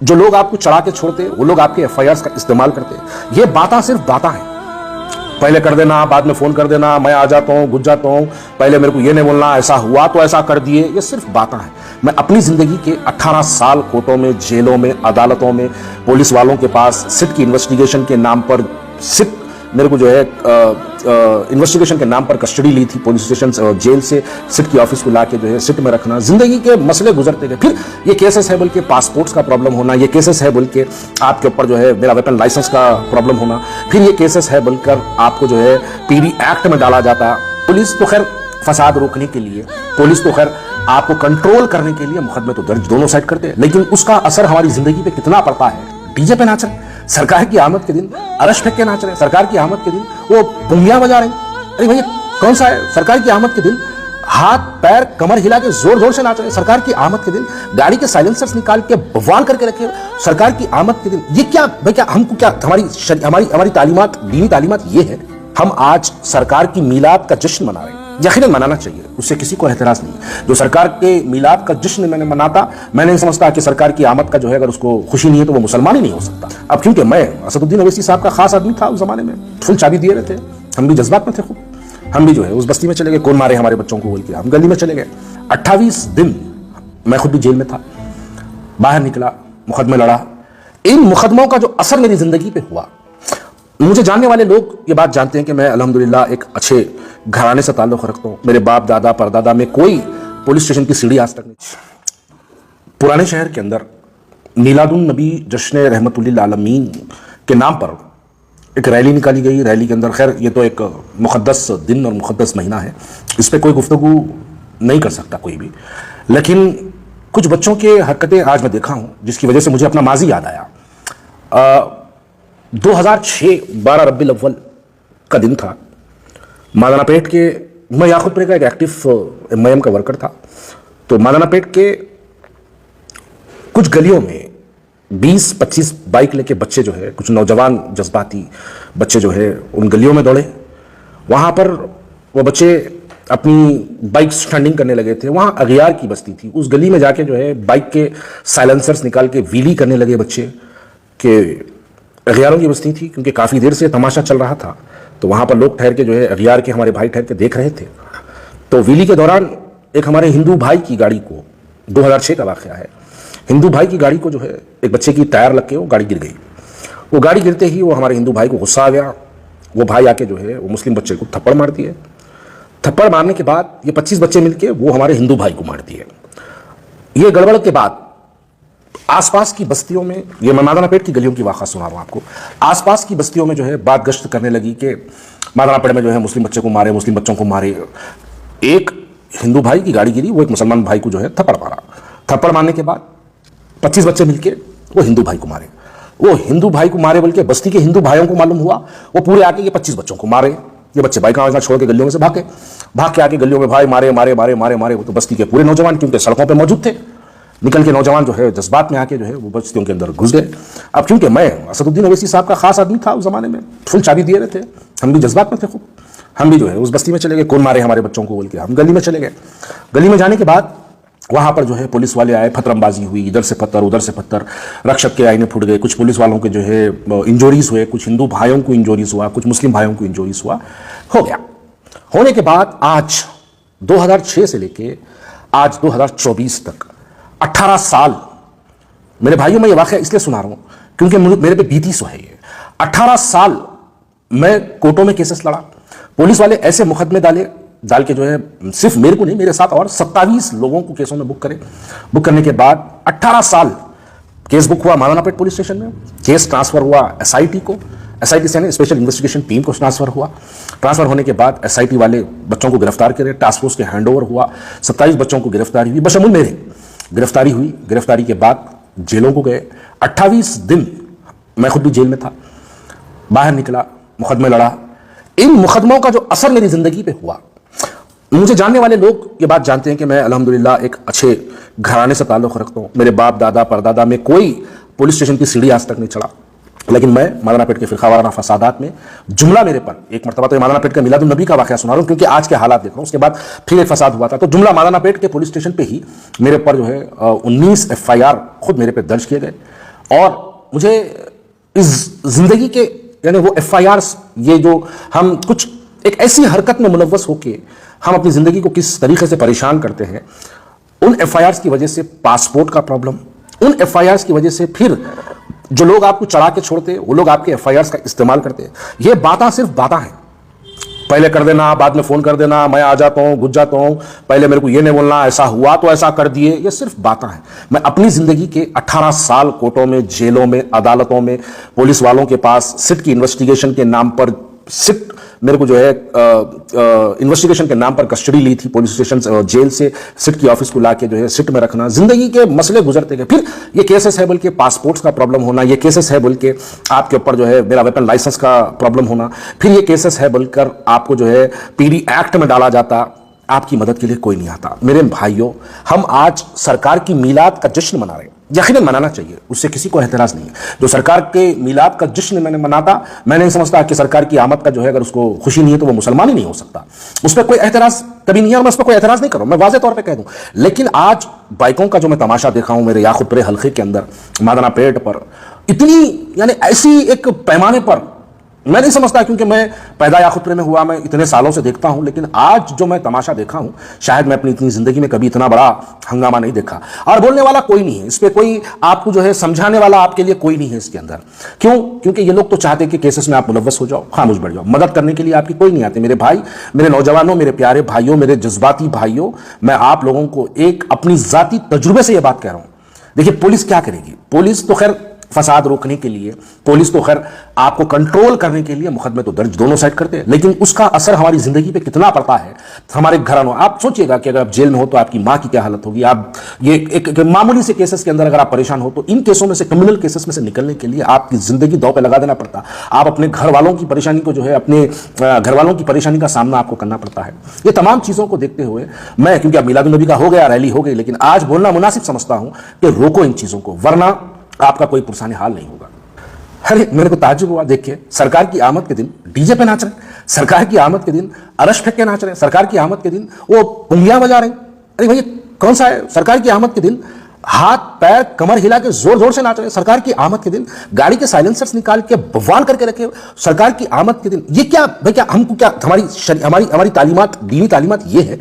जो लोग आपको चढ़ा के छोड़ते वो लोग आपके एफआईआर का इस्तेमाल करते। ये बातें सिर्फ बातें हैं, पहले कर देना बाद में फोन कर देना, मैं आ जाता हूं घुस जाता हूं, पहले मेरे को ये नहीं बोलना, ऐसा हुआ तो ऐसा कर दिए, ये सिर्फ बातें हैं। मैं अपनी जिंदगी के 18 साल कोर्टों में, जेलों में, अदालतों में, पुलिस वालों के पास सिट की इन्वेस्टिगेशन के नाम पर, सिट मेरे को जो है इन्वेस्टिगेशन के नाम पर कस्टडी ली थी पुलिस स्टेशन जेल से, सिट की ऑफिस को लाके जो है सिट में रखना, जिंदगी के मसले गुजरते गए। फिर ये केसेस है बोल के पासपोर्ट्स का प्रॉब्लम होना, ये केसेस है बोल के आपके ऊपर जो है मेरा वेपन लाइसेंस का प्रॉब्लम होना, फिर ये केसेस है बोलकर आपको जो है पीडी एक्ट में डाला जाता। पुलिस तो खैर फसाद रोकने के लिए, पुलिस तो खैर आपको कंट्रोल करने के लिए मुकदमे तो दर्ज दोनों साइड करते हैं, लेकिन उसका असर हमारी जिंदगी पे कितना पड़ता है। डीजे पे नाच रहे सरकार की आमद के दिन, अरश फेंक के नाच रहे सरकार की आमद के दिन, वो पुंगियां बजा रहे, अरे भैया कौन सा है सरकार की आमद के दिन, हाथ पैर कमर हिला के जोर जोर से नाच रहे सरकार की आमद के दिन, गाड़ी के साइलेंसर्स निकाल के बवाल करके रखे सरकार की आमद के दिन। ये क्या भाई, क्या हमको क्या हमारी तालीमात, दीनी तालीमात ये है। हम आज सरकार की मीलाद का जश्न मना रहे हैं, यकीनन मनाना चाहिए, उससे किसी को एतराज नहीं। जो सरकार के मीलाद का जश्न मैंने मनाता, मैं नहीं समझता कि सरकार की आमद का जो है अगर उसको खुशी नहीं है तो वो मुसलमान ही नहीं हो सकता। अब क्योंकि मैं असदुद्दीन ओवैसी साहब का खास आदमी था उस जमाने में, फुल चाबी दिए रहते, हम भी जज्बात में थे खूब, हम भी जो है उस बस्ती में चले गए, कौन मारे हमारे बच्चों को बोल के हम गली में चले गए। 28 दिन मैं खुद भी जेल में था, बाहर निकला, मुकदमे लड़ा। इन मुकदमों का जो असर मेरी जिंदगी पे हुआ, मुझे जानने वाले लोग ये बात जानते हैं कि मैं अल्हम्दुलिल्लाह एक अच्छे घराने से ताल्लुक़ रखता हूँ। मेरे बाप दादा परदादा में कोई पुलिस स्टेशन की सीढ़ी आज तक नहीं। पुराने शहर के अंदर मीलादुन नबी जश्न रहमतुल्लिल आलमीन के नाम पर एक रैली निकाली गई। रैली के अंदर, खैर ये तो एक मुक़द्दस दिन और मुक़द्दस महीना है, इस पर कोई गुफ्तगू नहीं कर सकता कोई भी, लेकिन कुछ बच्चों के हरकतें आज मैं देखा हूँ जिसकी वजह से मुझे अपना माजी याद आया। 2006 12 रब्बिल अव्वल का दिन था। मादानापेट के, मैं याकूतपुर का एक एक्टिव एमआईएम का वर्कर था, तो मादानापेट के कुछ गलियों में 20-25 बाइक लेके बच्चे जो है, कुछ नौजवान जज्बाती बच्चे जो है उन गलियों में दौड़े। वहाँ पर वो बच्चे अपनी बाइक स्टैंडिंग करने लगे थे। वहाँ अगियार की बस्ती थी, उस गली में जाके जो है बाइक के साइलेंसर्स निकाल के व्हीली करने लगे बच्चे। के अगियारों की बस्ती थी, क्योंकि काफ़ी देर से तमाशा चल रहा था, तो वहाँ पर लोग ठहर के जो है अगियार के हमारे भाई ठहर के देख रहे थे। तो व्हीली के दौरान एक हमारे हिंदू भाई की गाड़ी को, 2006 का वाक़या है, हिंदू भाई की गाड़ी को जो है एक बच्चे की टायर लग के वो गाड़ी गिर गई। वो गाड़ी गिरते ही वो हमारे हिंदू भाई को गुस्सा आ गया, वो भाई आके जो है वो मुस्लिम बच्चे को थप्पड़ मार दिए। थप्पड़ मारने के बाद ये 25 बच्चे मिलके वो हमारे हिंदू भाई को मार दिए। ये गड़बड़ के बाद आसपास की बस्तियों में, ये मैं मादानापेट की गलियों की वाक़ा सुना रहा हूँ आपको, आसपास की बस्तियों में जो है बात गश्त करने लगी कि मादानापेट में जो है मुस्लिम बच्चे को मारे, मुस्लिम बच्चों को मारे। एक हिंदू भाई की गाड़ी गिरी, वो एक मुसलमान भाई को जो है थप्पड़ मारा। थप्पड़ मारने के बाद 25 बच्चे मिलके वो हिंदू भाई को मारे। वो हिंदू भाई को मारे बोल के बस्ती के हिंदू भाइयों को मालूम हुआ, वो पूरे आके ये 25 बच्चों को मारे। ये बच्चे बाइक छोड़ के गलियों में से भाग के आके गलियों में भाई मारे मारे मारे मारे मारे। वो तो बस्ती के पूरे नौजवान, क्योंकि सड़कों पर मौजूद थे, निकल के नौजवान जो है जज्बात में आके जो है वो बस्तियों के अंदर घुस गए। अब क्योंकि मैं असदुद्दीन ओवैसी साहब का खास आदमी था उस जमाने में, फुल चाबी दिए रहते, हम भी जज्बात में थे खूब, हम भी जो है उस बस्ती में चले गए, कौन मारे हमारे बच्चों को बोल के हम गली में चले गए। गली में जाने के बाद वहाँ पर जो है पुलिस वाले आए, पत्थरबाजी हुई, इधर से पत्थर उधर से पत्थर, रक्षक के आईने फूट गए, कुछ पुलिस वालों के जो है इंजोरीज हुए, कुछ हिंदू भाइयों को इंजोरीज हुआ, कुछ मुस्लिम भाइयों को इंजोरीज हुआ। हो गया। होने के बाद आज 2006 से लेके आज 2024 तक 18 साल, मेरे भाइयों मैं ये वाक़या इसलिए सुना रहा हूँ क्योंकि मेरे पे बीती सो है ये। 18 साल मैं कोर्टों में केसेस लड़ा, पुलिस वाले ऐसे मुकदमे डाल के जो है सिर्फ मेरे को नहीं, मेरे साथ और 27 लोगों को केसों में बुक करने के बाद 18 साल केस बुक हुआ मादानापेट पुलिस स्टेशन में। केस ट्रांसफर हुआ एसआईटी को, एसआईटी से स्पेशल इन्वेस्टिगेशन टीम को ट्रांसफर हुआ। ट्रांसफर होने के बाद एसआईटी वाले बच्चों को गिरफ्तार करे, टास्क फोर्स के हैंडओवर हुआ, 27 बच्चों को गिरफ्तारी हुई, बशमुल मेरे गिरफ्तारी हुई। गिरफ्तारी के बाद जेलों को गए। 28 दिन मैं खुद भी जेल में था, बाहर निकला, मुकदमे लड़ा। इन मुकदमों का जो असर मेरी जिंदगी पे हुआ, मुझे जानने वाले लोग ये बात जानते हैं कि मैं अल्हम्दुलिल्लाह एक अच्छे घराने से ताल्लुक़ रखता हूँ। मेरे बाप दादा परदादा में कोई पुलिस स्टेशन की सीढ़ी आज तक नहीं चढ़ा, लेकिन मैं मादानापेट के फिरका वाराना फसादात में जुमला मेरे पर एक मरतबा, तो मादानापेट का मिलादुन नबी का वाक़या सुना रहा हूँ क्योंकि आज के हालात देख रहा हूँ। उसके बाद फिर एक फसाद हुआ था, तो जुमला मादानापेट के पुलिस स्टेशन पे ही मेरे पर जो है 19 एफआईआर खुद मेरे पे दर्ज किए गए। और मुझे इस जिंदगी के यानी वो एफआईआर्स, ये जो हम कुछ एक ऐसी हरकत में मुलव्वस होके हम अपनी जिंदगी को किस तरीके से परेशान करते हैं, उन एफआईआर्स की वजह से पासपोर्ट का प्रॉब्लम, उन एफआईआर्स की वजह से फिर जो लोग आपको चढ़ा के छोड़ते वो लोग आपके एफआईआर्स का इस्तेमाल करते हैं। ये बातें सिर्फ बातें हैं, पहले कर देना, बाद में फोन कर देना, मैं आ जाता हूं, गुज जाता हूं, पहले मेरे को ये नहीं बोलना, ऐसा हुआ तो ऐसा कर दिए, ये सिर्फ बातें हैं। मैं अपनी जिंदगी के 18 साल कोर्टों में, जेलों में, अदालतों में, पुलिस वालों के पास सिट की इन्वेस्टिगेशन के नाम पर, सिट मेरे को जो है इन्वेस्टिगेशन के नाम पर कस्टडी ली थी पुलिस स्टेशन जेल से, सिट की ऑफिस को लाके जो है सिट में रखना, जिंदगी के मसले गुजरते गए। फिर ये केसेस है बोल के पासपोर्ट्स का प्रॉब्लम होना, ये केसेस है बोल के आपके ऊपर जो है मेरा वेपन लाइसेंस का प्रॉब्लम होना, फिर ये केसेस है बोलकर आपको जो है पीडी एक्ट में डाला जाता, आपकी मदद के लिए कोई नहीं आता। मेरे भाइयों, हम आज सरकार की मीलाद का जश्न मना रहे हैं, यकीनन मनाना चाहिए, उससे किसी को एतराज नहीं है। जो सरकार के मीलाद का जश्न मैंने मनाता, मैं नहीं समझता कि सरकार की आमद का जो है अगर उसको खुशी नहीं है तो वो मुसलमान ही नहीं हो सकता। उस पर कोई एतराज कभी नहीं है और मैं उस पर कोई एतराज नहीं कर रहा हूं, मैं वाज़ेह तौर पे कह दूं। लेकिन आज बाइकों का जो मैं तमाशा देखा हूं मेरे याकुतपुरे हल्के के अंदर, मादना पेट पर, इतनी यानी ऐसी एक पैमाने पर मैं नहीं समझता, क्योंकि मैं पैदा याकुतपुरे में हुआ, मैं इतने सालों से देखता हूं, लेकिन आज जो मैं तमाशा देखा हूं, शायद मैं अपनी इतनी जिंदगी में कभी इतना बड़ा हंगामा नहीं देखा। और बोलने वाला कोई नहीं है इस पे, कोई आपको जो है समझाने वाला आपके लिए कोई नहीं है इसके अंदर। क्यों? क्योंकि ये लोग तो चाहते कि केसेस में आप मुलव्वस हो जाओ, खामोश बैठ जाओ, मदद करने के लिए आपकी कोई नहीं आते। मेरे भाई, मेरे नौजवानों, मेरे प्यारे भाइयों, मेरे जज्बाती भाइयों, मैं आप लोगों को एक अपनी जाती तजुर्बे से यह बात कह रहा हूं। देखिए, पुलिस क्या करेगी? पुलिस तो खैर फसाद रोकने के लिए, पुलिस तो खैर आपको कंट्रोल करने के लिए मुकदमे तो दर्ज दोनों साइड करते हैं, लेकिन उसका असर हमारी जिंदगी पे कितना पड़ता है, हमारे घरों। आप सोचिएगा कि अगर आप जेल में हो तो आपकी मां की क्या हालत होगी। आप ये एक मामूली से केसेस के अंदर अगर आप परेशान हो तो इन केसों में से, क्रिमिनल केसेस में से निकलने के लिए आपकी जिंदगी दांव पे लगा देना पड़ता। आप अपने घर वालों की परेशानी को जो है, अपने घर वालों की परेशानी का सामना आपको करना पड़ता है। ये तमाम चीजों को देखते हुए मैं, क्योंकि अब मिलादुन नबी का हो गया, रैली हो गई, लेकिन आज बोलना मुनासिब समझता हूं कि रोको इन चीजों को, वरना आपका कोई पुरसाने हाल नहीं होगा। अरे मेरे को ताज्जुब हुआ देख के, सरकार की आमद के दिन डीजे पे नाच रहे, सरकार की आमद के दिन अरश फेंक के नाच रहे, सरकार की आमद के दिन वो पुंगियां बजा रहे। अरे भैया कौन सा है? सरकार की आमद के दिन हाथ पैर कमर हिला के जोर जोर से नाच रहे। सरकार की आमद के दिन गाड़ी के साइलेंसर्स निकाल के बवाल करके रखे। सरकार की आमद के दिन ये क्या भाई, क्या हमको क्या हमारी तालीमात, दीनी तालीमात ये है?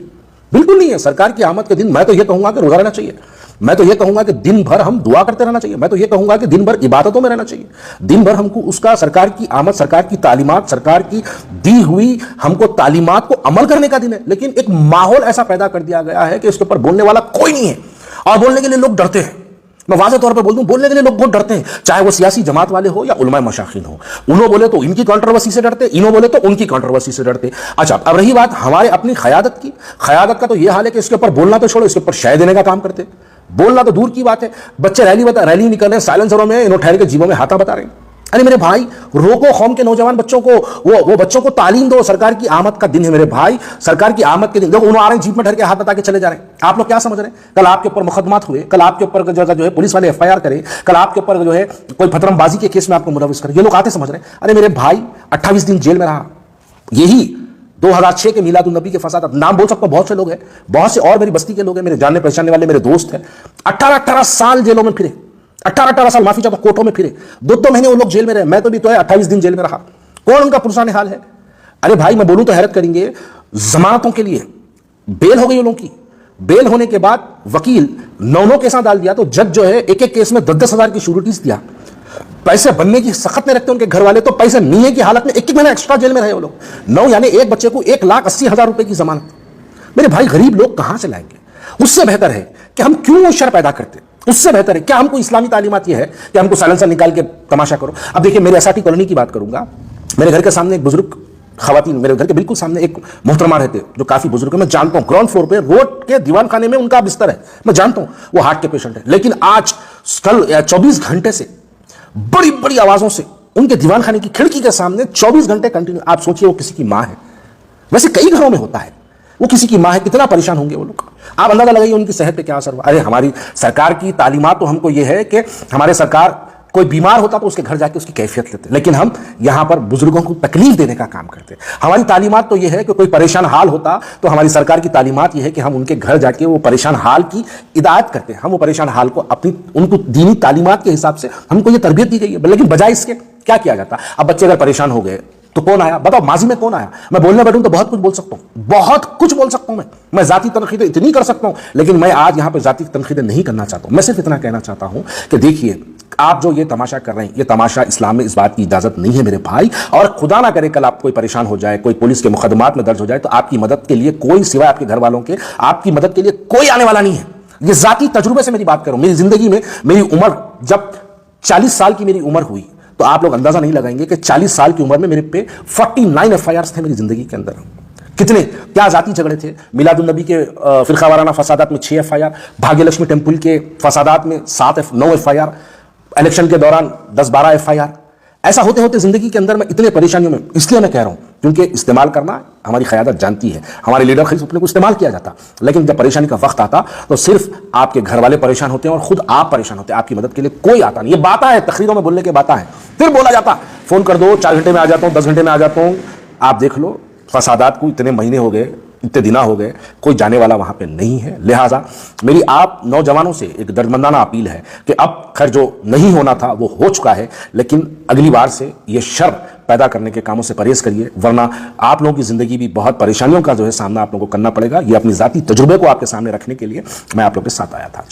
बिल्कुल नहीं है। सरकार की आमद के दिन मैं तो ये कहूंगा कि रोजा रहना चाहिए, मैं तो ये कहूंगा कि दिन भर हम दुआ करते रहना चाहिए, मैं तो ये कहूंगा कि दिन भर इबादतों में रहना चाहिए, दिन भर हमको उसका, सरकार की आमद, सरकार की तालीमात, सरकार की दी हुई हमको तालीमात को अमल करने का दिन है। लेकिन एक माहौल ऐसा पैदा कर दिया गया है कि इसके ऊपर बोलने वाला कोई नहीं है और बोलने के लिए लोग डरते हैं। मैं वाज़ेह तौर पे बोल दूं, बोलने के लिए लोग बहुत डरते हैं, चाहे वो सियासी जमात वाले हो या उलमाए मशाखीन हो। उन्हों बोले तो इनकी कंट्रोवर्सी से डरते, इन्हों बोले तो उनकी कंट्रोवर्सी से डरते। अच्छा, अब रही बात हमारे अपनी क़यादत की, क़यादत का तो ये हाल है कि इसके ऊपर बोलना तो छोड़ो, इसके ऊपर शय देने का काम करते। बोलना तो दूर की बात है, बच्चे रैली निकल रहे हैं, साइलेंसरों में इन्हों ठहर के जीवों में हाथा बता रहे हैं। अरे मेरे भाई, रोको कौम के नौजवान बच्चों को, वो बच्चों को तालीम दो। सरकार की आमद का दिन है मेरे भाई, सरकार की आमद के दिन देखो उन्होंने आ रहे हैं, जीप में ठहर के हाथ बता के चले जा रहे हैं। आप लोग क्या समझ रहे हैं? कल आपके ऊपर मुकदमात हुए, कल आपके ऊपर जो है पुलिस वाले एफआईआर करें, कल आपके ऊपर जो है कोई फतरमबाजी के केस में आपको मुलव्वस करें, ये लोग आते समझ रहे हैं। अरे मेरे भाई, 28 दिन जेल में रहा, यही 2006 के मिलादुन नबी के फसाद, नाम बोल सकता हूं, बहुत से लोग हैं, बहुत से और मेरी बस्ती के लोग हैं, मेरे जानने पहचानने वाले मेरे दोस्त हैं, 18-18 साल जेलों में फिरे, 18-18 साल माफी चाहता कोर्टों में फिरे, 2-2 महीने वो लोग जेल में रहे, मैं तो भी तो है 28 दिन जेल में रहा। कौन उनका पुरसाने हाल है? अरे भाई मैं बोलूं तो हैरत करेंगे, जमानतों के लिए बेल हो गई उन लोगों की, बेल होने के बाद वकील 9 केसा डाल दिया, तो जज जो है एक एक केस में 10-10 हजार की श्योरिटीज दिया। पैसे बनने की सख्त में रखते उनके घर वाले, तो पैसे नहीं की हालत में 1-1 महीना एक्स्ट्रा जेल में रहे वो लोग। 9 यानी एक बच्चे को 1,80,000 रुपए की जमानत। मेरे भाई, गरीब लोग कहां से लाएंगे? उससे बेहतर है कि हम क्यों शर पैदा करते, उससे बेहतर है क्या हमको इस्लामी तालीमात ये है कि हमको साइलेंसर निकाल के तमाशा करो। अब देखिए, मेरे एसआरटी कॉलोनी की बात करूंगा, मेरे घर के सामने एक बुजुर्ग खवातीन, मेरे घर के बिल्कुल सामने एक मोहतरमा रहते जो काफी बुजुर्ग है, मैं जानता हूं, ग्राउंड फ्लोर पे रोड के दीवान खाने में उनका बिस्तर है, मैं जानता हूं वो हार्ट के पेशेंट है। लेकिन आज कल 24 घंटे से बड़ी बड़ी आवाजों से उनके दीवान खाने की खिड़की के सामने 24 घंटे कंटिन्यू, आप सोचिए वो किसी की मां है, वैसे कई घरों में होता है, वो किसी की मां है, कितना परेशान होंगे वो लोग। आप अंदाजा लगाइए उनकी सेहत पे क्या असर हुआ। अरे हमारी सरकार की तालीमात तो हमको ये है कि हमारे सरकार कोई बीमार होता तो उसके घर जाके उसकी कैफियत लेते, लेकिन हम यहां पर बुजुर्गों को तकलीफ देने का काम करते। हमारी तालीमात तो यह है कि कोई परेशान हाल होता तो हमारी सरकार की तालीमात यह है कि हम उनके घर जाके वो परेशान हाल की हिदायत करते हैं। हम वो परेशान हाल को अपनी उनको दीनी तालीमात के हिसाब से हमको ये तरबियत दी गई है, लेकिन बजाय इसके क्या किया जाता। अब बच्चे अगर परेशान हो गए तो कौन आया बताओ, माजी में कौन आया। मैं बोलने बैठूं तो बहुत कुछ बोल सकता हूं, बहुत कुछ बोल सकता हूं, मैं जाती तनकीदें इतनी कर सकता हूं, लेकिन मैं आज यहां पे जाती तनकीदें नहीं करना चाहता हूं। मैं सिर्फ इतना कहना चाहता हूं कि देखिए, आप जो ये तमाशा कर रहे हैं, ये तमाशा इस्लाम में इस बात की इजाजत नहीं है मेरे भाई। और खुदा ना करे कल आप कोई परेशान हो जाए, कोई पुलिस के मुकदमात में दर्ज हो जाए, तो आपकी मदद के लिए कोई सिवाय आपके घर वालों के आपकी मदद के लिए कोई आने वाला नहीं है। ये जाती तजुर्बे से मेरी बात करूं। मेरी जिंदगी में मेरी उम्र जब 40 साल की मेरी उम्र हुई तो आप लोग अंदाजा नहीं लगाएंगे कि 40 साल की उम्र में मेरे पे 49 FIRs थे मेरी जिंदगी के अंदर। कितने क्या जाती झगड़े थे। मिलादुन नबी के फिरका वाराना फसादात में 6 FIR, भाग्यलक्ष्मी टेम्पल के फसादात में 9 FIR, इलेक्शन के दौरान 10-12 FIR। ऐसा होते होते जिंदगी के अंदर मैं इतने परेशानियों में, इसलिए मैं कह रहा हूं क्योंकि इस्तेमाल करना हमारी क़यादत जानती है, हमारे लीडर खलीफ अपने को इस्तेमाल किया जाता, लेकिन जब परेशानी का वक्त आता तो सिर्फ आपके घर वाले परेशान होते हैं और खुद आप परेशान होते हैं। आपकी मदद के लिए कोई आता नहीं। ये बात है, तकरीरों में बोलने की बात है, फिर बोला जाता फोन कर दो 4 घंटे में आ जाता हूं, 10 घंटे में आ जाता हूं। आप देख लो फसादात को इतने महीने हो गए, इतने दिन हो गए, कोई जाने वाला वहां पे नहीं है। लिहाजा मेरी आप नौजवानों से एक दर्दमंदाना अपील है कि अब खैर जो नहीं होना था वो हो चुका है, लेकिन अगली बार से ये शर पैदा करने के कामों से परहेज करिए, वरना आप लोगों की जिंदगी भी बहुत परेशानियों का जो है सामना आप लोगों को करना पड़ेगा। ये अपनी जाती तजुर्बे को आपके सामने रखने के लिए मैं आप लोगों के साथ आया था।